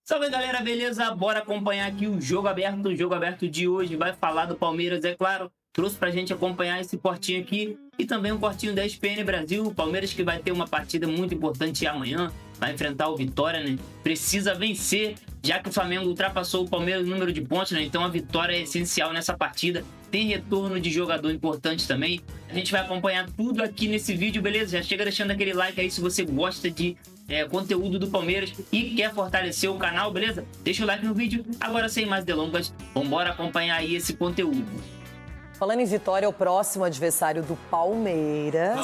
Salve galera, beleza? Bora acompanhar aqui o jogo aberto. O jogo aberto de hoje vai falar do Palmeiras, é claro. Trouxe pra gente acompanhar esse cortinho aqui e também um cortinho da ESPN Brasil. O Palmeiras que vai ter uma partida muito importante amanhã, vai enfrentar o Vitória, né? Precisa vencer, já que o Flamengo ultrapassou o Palmeiras no número de pontos, né? Então a vitória é essencial nessa partida. Tem retorno de jogador importante também. A gente vai acompanhar tudo aqui nesse vídeo, beleza? Já chega deixando aquele like aí se você gosta de conteúdo do Palmeiras e quer fortalecer o canal, beleza? Deixa o like no vídeo. Agora, sem mais delongas, vambora acompanhar aí esse conteúdo. Falando em Vitória, é o próximo adversário do Palmeiras.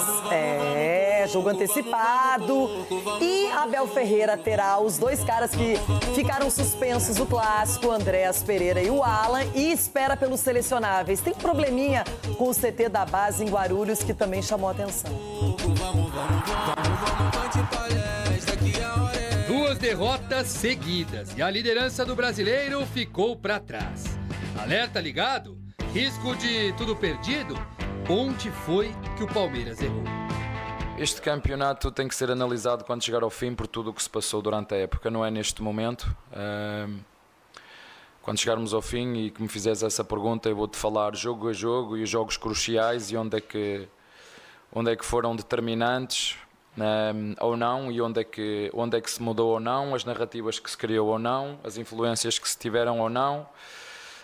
Jogo antecipado. E Abel Ferreira terá os dois caras que ficaram suspensos do clássico, Andréas Pereira e o Alan, e espera pelos selecionáveis. Tem um probleminha com o CT da base em Guarulhos que também chamou a atenção. Duas derrotas seguidas e a liderança do brasileiro ficou para trás. Alerta ligado? Risco de tudo perdido? Onde foi que o Palmeiras errou? Este campeonato tem que ser analisado quando chegar ao fim por tudo o que se passou durante a época, não é neste momento. Quando chegarmos ao fim e que me fizeres essa pergunta, eu vou-te falar jogo a jogo e os jogos cruciais e onde é que foram determinantes ou não e onde é que se mudou ou não, as narrativas que se criou ou não, as influências que se tiveram ou não,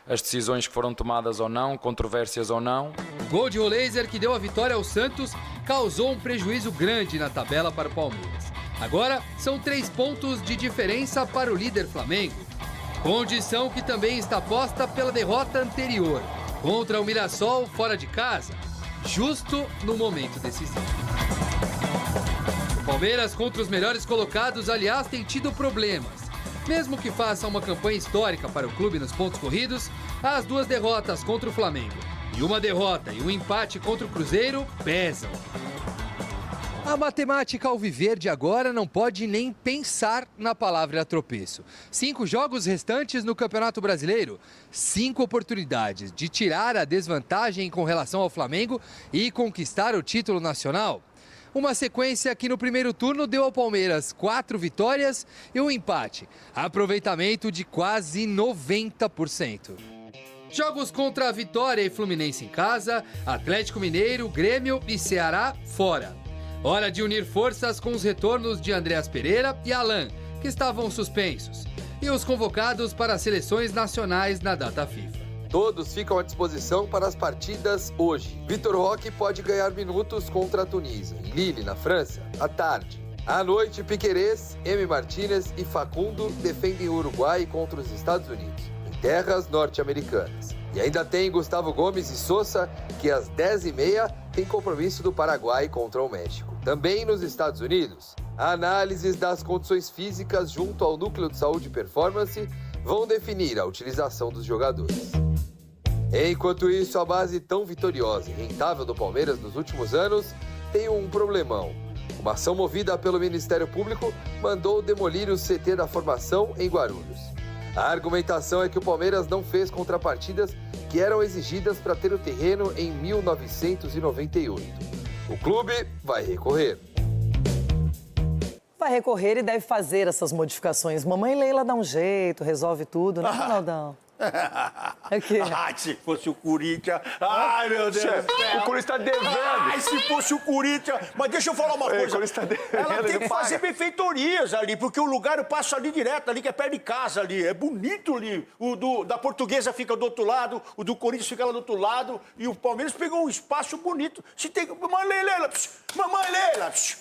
as decisões que foram tomadas ou não, controvérsias ou não. O gol de Roleiser que deu a vitória ao Santos causou um prejuízo grande na tabela para o Palmeiras. Agora são 3 pontos de diferença para o líder Flamengo. Condição que também está posta pela derrota anterior contra o Mirassol fora de casa, justo no momento decisivo. O Palmeiras contra os melhores colocados, aliás, tem tido problemas. Mesmo que faça uma campanha histórica para o clube nos pontos corridos, as 2 derrotas contra o Flamengo e uma derrota e um empate contra o Cruzeiro pesam. A matemática alviverde agora não pode nem pensar na palavra tropeço. 5 jogos restantes no Campeonato Brasileiro, 5 oportunidades de tirar a desvantagem com relação ao Flamengo e conquistar o título nacional. Uma sequência que no primeiro turno deu ao Palmeiras 4 vitórias e um empate. Aproveitamento de quase 90%. Jogos contra a Vitória e Fluminense em casa, Atlético Mineiro, Grêmio e Ceará fora. Hora de unir forças com os retornos de Andréas Pereira e Alan, que estavam suspensos, e os convocados para as seleções nacionais na data FIFA. Todos ficam à disposição para as partidas hoje. Vitor Roque pode ganhar minutos contra a Tunísia, em Lille, na França, à tarde. À noite, Piquerez, M. Martínez e Facundo defendem o Uruguai contra os Estados Unidos, em terras norte-americanas. E ainda tem Gustavo Gomes e Sousa, que às 10h30 tem compromisso do Paraguai contra o México. Também nos Estados Unidos, análises das condições físicas junto ao Núcleo de Saúde e Performance vão definir a utilização dos jogadores. Enquanto isso, a base tão vitoriosa e rentável do Palmeiras nos últimos anos tem um problemão. Uma ação movida pelo Ministério Público mandou demolir o CT da formação em Guarulhos. A argumentação é que o Palmeiras não fez contrapartidas que eram exigidas para ter o terreno em 1998. O clube vai recorrer. Vai recorrer e deve fazer essas modificações. Mamãe Leila dá um jeito, resolve tudo, né, Ronaldão? Se fosse o Corinthians... Ai, meu Deus do céu. O Corinthians tá devendo. Ai, se fosse o Corinthians... Mas deixa eu falar uma coisa. O Corinthians tá devendo, ela tem ele que fazer paga. benfeitorias ali, porque o lugar eu passo ali direto, ali, que é perto de casa ali. É bonito ali. O da Portuguesa fica do outro lado, o do Corinthians fica lá do outro lado, e o Palmeiras pegou um espaço bonito. Se tem... Mamãe Leila,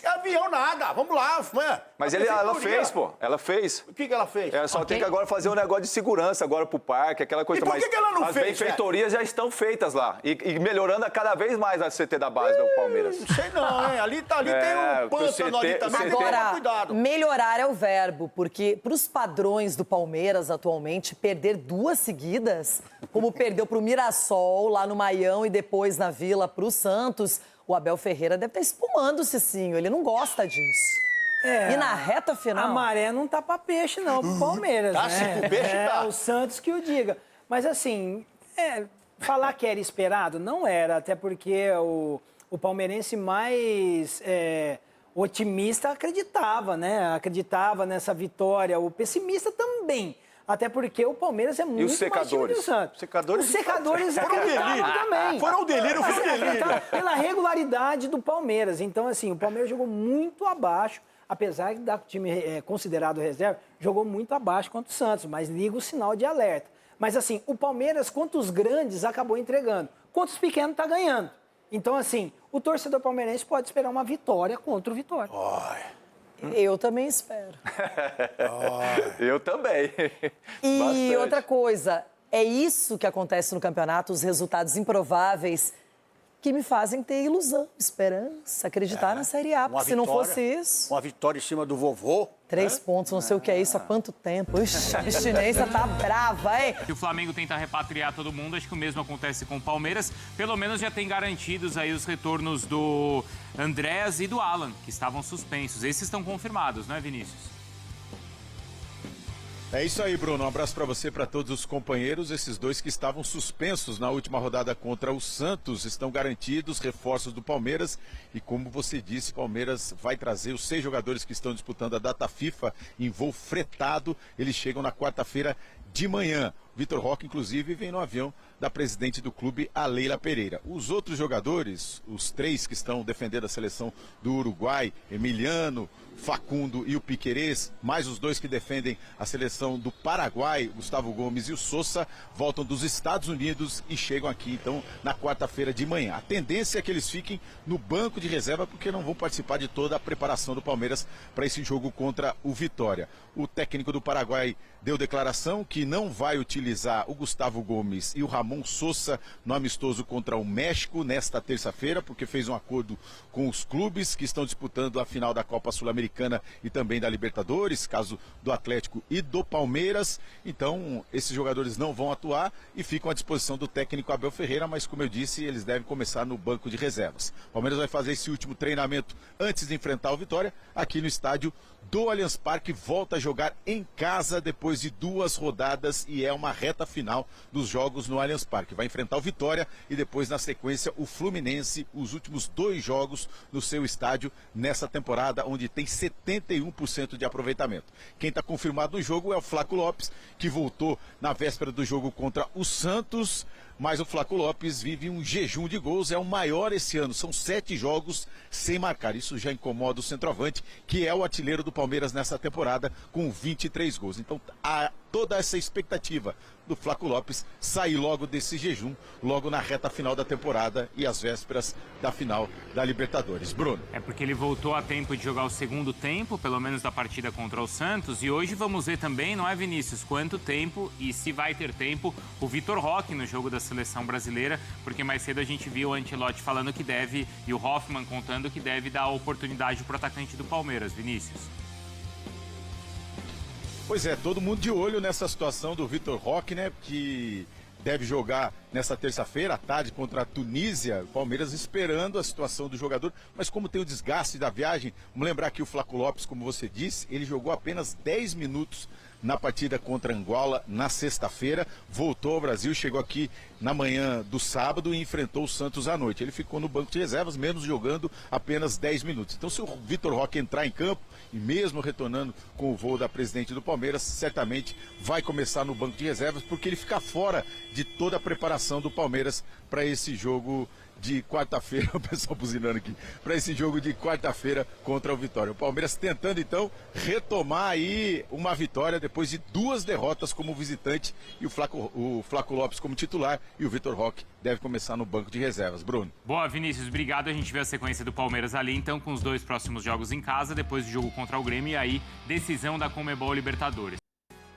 é avião nada. Vamos lá, mãe. Mas ela fez, pô. Ela fez. O que ela fez? Ela só tem que agora fazer um negócio de segurança agora pro parque, aquela coisa. E por que ela não as fez, benfeitorias já estão feitas lá. E melhorando cada vez mais a CT da base do Palmeiras. Não sei não, hein? Ali tem um pântano ali também. Agora, Cuidado. melhorar é o verbo, porque para os padrões do Palmeiras atualmente, perder 2 seguidas, como perdeu para o Mirassol lá no Maião e depois na Vila para o Santos, o Abel Ferreira deve estar espumando o Cicinho, ele não gosta disso. E na reta final... A maré não tá pra peixe, não, pro Palmeiras, Tá, né? se pro peixe tá. O Santos que o diga. Mas, assim, falar que era esperado, não era. Até porque o palmeirense mais O otimista acreditava, né? Acreditava nessa vitória. O pessimista também. Até porque o Palmeiras é muito mais time secadores? que o Santos. Secadores Os secadores foram acreditavam delírio. também. Foram delírio, foi delírio. Pela regularidade do Palmeiras. Então, assim, o Palmeiras jogou muito abaixo, apesar de dar time considerado reserva, jogou muito abaixo contra o Santos, mas liga o sinal de alerta. Mas, assim, o Palmeiras, contra os grandes, acabou entregando. Contra os pequenos, está ganhando. Então, assim, o torcedor palmeirense pode esperar uma vitória contra o Vitória. Eu também espero. Eu também. E Bastante. outra coisa, é isso que acontece no campeonato, os resultados improváveis que me fazem ter ilusão, esperança, acreditar na Série A. Porque se não fosse isso... Uma vitória em cima do vovô. 3 pontos, não sei o que é isso, há quanto tempo. Ixi, a chinesa tá brava, hein? Se o Flamengo tenta repatriar todo mundo, acho que o mesmo acontece com o Palmeiras. Pelo menos já tem garantidos aí os retornos do Andréas e do Alan, que estavam suspensos. Esses estão confirmados, não é, Vinícius? É isso aí, Bruno. Um abraço para você, para todos os companheiros. Esses dois que estavam suspensos na última rodada contra o Santos estão garantidos, reforços do Palmeiras. E como você disse, Palmeiras vai trazer os 6 jogadores que estão disputando a data FIFA em voo fretado. Eles chegam na quarta-feira de manhã. Vitor Roque, inclusive, vem no avião da presidente do clube, a Leila Pereira. Os outros jogadores, os 3 que estão defendendo a seleção do Uruguai, Emiliano, Facundo e o Piquerez, mais os 2 que defendem a seleção do Paraguai, Gustavo Gomes e o Sousa, voltam dos Estados Unidos e chegam aqui, então, na quarta-feira de manhã. A tendência é que eles fiquem no banco de reserva, porque não vão participar de toda a preparação do Palmeiras para esse jogo contra o Vitória. O técnico do Paraguai deu declaração que não vai utilizar o Gustavo Gomes e o Ramon Sousa no amistoso contra o México nesta terça-feira, porque fez um acordo com os clubes que estão disputando a final da Copa Sul-Americana e também da Libertadores, caso do Atlético e do Palmeiras. Então, esses jogadores não vão atuar e ficam à disposição do técnico Abel Ferreira, mas como eu disse, eles devem começar no banco de reservas. O Palmeiras vai fazer esse último treinamento antes de enfrentar o Vitória, aqui no estádio do Allianz Parque, volta a jogar em casa depois de 2 rodadas e é uma reta final dos jogos no Allianz Parque. Vai enfrentar o Vitória e depois, na sequência, o Fluminense, os últimos 2 jogos no seu estádio nessa temporada, onde tem 71% de aproveitamento. Quem está confirmado no jogo é o Flaco Lopes, que voltou na véspera do jogo contra o Santos, mas o Flaco Lopes vive um jejum de gols, é o maior esse ano, são 7 jogos sem marcar. Isso já incomoda o centroavante, que é o artilheiro do Palmeiras nessa temporada, com 23 gols. Então, há toda essa expectativa do Flaco Lopes sair logo desse jejum, logo na reta final da temporada e às vésperas da final da Libertadores. Bruno. É porque ele voltou a tempo de jogar o segundo tempo, pelo menos da partida contra o Santos, e hoje vamos ver também, não é, Vinícius, quanto tempo e se vai ter tempo o Vitor Roque no jogo da seleção brasileira, porque mais cedo a gente viu o Ancelotti falando que deve, e o Hoffmann contando que deve dar oportunidade para o atacante do Palmeiras, Vinícius. Pois é, todo mundo de olho nessa situação do Vitor Roque, né, que deve jogar nessa terça-feira à tarde contra a Tunísia. Palmeiras esperando a situação do jogador, mas como tem o desgaste da viagem, vamos lembrar que o Flaco Lopes, como você disse, ele jogou apenas 10 minutos na partida contra Angola na sexta-feira, voltou ao Brasil, chegou aqui na manhã do sábado e enfrentou o Santos à noite. Ele ficou no banco de reservas, menos jogando apenas 10 minutos. Então, se o Vitor Roque entrar em campo, e mesmo retornando com o voo da presidente do Palmeiras, certamente vai começar no banco de reservas, porque ele fica fora de toda a preparação do Palmeiras para esse jogo de quarta-feira, o pessoal buzinando aqui, para esse jogo de quarta-feira contra o Vitória. O Palmeiras tentando, então, retomar aí uma vitória depois de 2 derrotas como visitante, e o Flaco Lopes como titular, e o Vitor Roque deve começar no banco de reservas. Bruno. Boa, Vinícius, obrigado. A gente vê a sequência do Palmeiras ali, então, com os 2 próximos jogos em casa, depois do jogo contra o Grêmio, e aí, decisão da Conmebol Libertadores.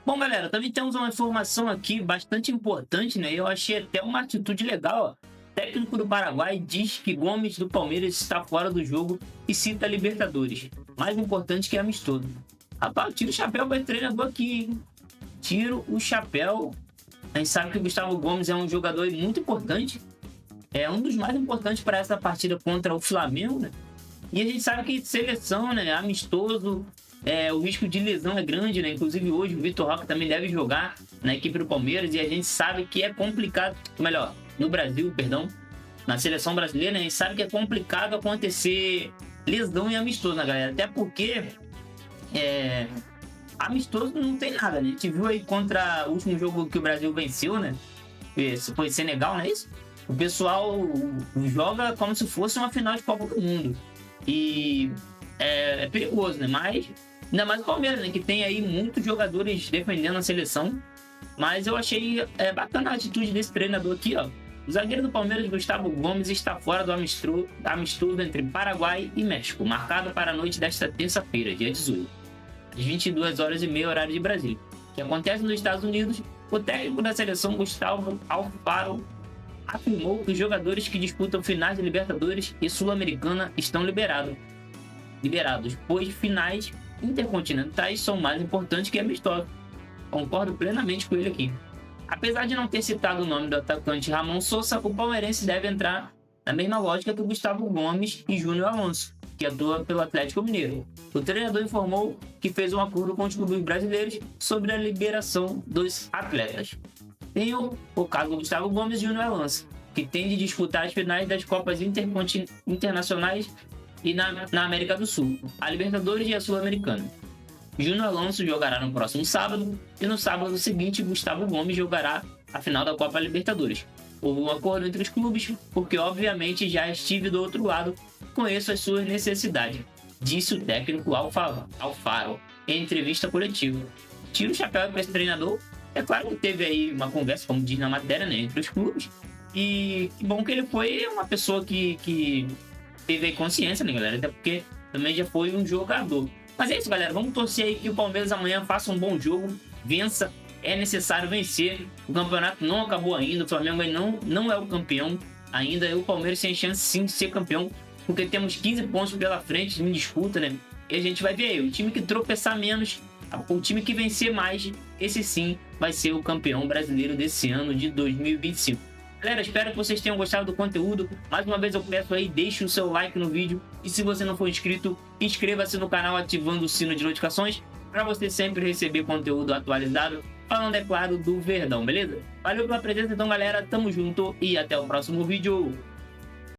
Bom, galera, também temos uma informação aqui bastante importante, né? Eu achei até uma atitude legal, ó. O técnico do Paraguai diz que Gomes do Palmeiras está fora do jogo e cita a Libertadores. Mais importante que amistoso. Rapaz, tira o chapéu para o treinador aqui, hein? Tiro o chapéu. A gente sabe que o Gustavo Gomes é um jogador muito importante. É um dos mais importantes para essa partida contra o Flamengo, né? E a gente sabe que seleção, né? Amistoso, o risco de lesão é grande, né? Inclusive hoje o Vitor Roque também deve jogar na equipe do Palmeiras e a gente sabe que é complicado, melhor, no Brasil, perdão, na seleção brasileira, a gente sabe que é complicado acontecer lesão e amistoso, né, galera? Até porque amistoso não tem nada, né? A gente viu aí contra o último jogo que o Brasil venceu, né? Esse foi Senegal, não é isso? O pessoal joga como se fosse uma final de Copa do Mundo. E é perigoso, né? Mas ainda mais o Palmeiras, né? Que tem aí muitos jogadores defendendo a seleção. Mas eu achei bacana a atitude desse treinador aqui, ó. O zagueiro do Palmeiras, Gustavo Gomes, está fora do amistoso entre Paraguai e México, marcado para a noite desta terça-feira, dia 18, às 22h30, horário de Brasília, que acontece nos Estados Unidos. O técnico da seleção, Gustavo Alfaro, afirmou que os jogadores que disputam finais de Libertadores e Sul-Americana estão liberados, pois finais intercontinentais são mais importantes que amistosos. Concordo plenamente com ele aqui. Apesar de não ter citado o nome do atacante Ramon Sousa, o palmeirense deve entrar na mesma lógica que o Gustavo Gomes e Júnior Alonso, que atua pelo Atlético Mineiro. O treinador informou que fez um acordo com os clubes brasileiros sobre a liberação dos atletas. Tem o caso do Gustavo Gomes e Júnior Alonso, que tem de disputar as finais das Copas Internacionais e na América do Sul, a Libertadores e a Sul-Americana. Júnior Alonso jogará no próximo sábado e no sábado seguinte Gustavo Gomes jogará a final da Copa Libertadores. Houve um acordo entre os clubes porque obviamente já estive do outro lado, conheço as suas necessidades, disse o técnico Alfaro em entrevista coletiva. Tira o chapéu para esse treinador. É claro que teve aí uma conversa, como diz na matéria, né, entre os clubes, e que bom que ele foi uma pessoa que teve aí consciência, né, galera, até porque também já foi um jogador. Mas é isso, galera. Vamos torcer aí que o Palmeiras amanhã faça um bom jogo, vença. É necessário vencer. O campeonato não acabou ainda. O Flamengo não é o campeão ainda. E o Palmeiras tem chance sim de ser campeão, porque temos 15 pontos pela frente em disputa, né? E a gente vai ver aí. O time que tropeçar menos, o time que vencer mais, esse sim vai ser o campeão brasileiro desse ano de 2025. Galera, espero que vocês tenham gostado do conteúdo. Mais uma vez eu peço aí, deixe o seu like no vídeo. E se você não for inscrito, inscreva-se no canal ativando o sino de notificações para você sempre receber conteúdo atualizado, falando, é claro, do Verdão, beleza? Valeu pela presença então, galera. Tamo junto e até o próximo vídeo.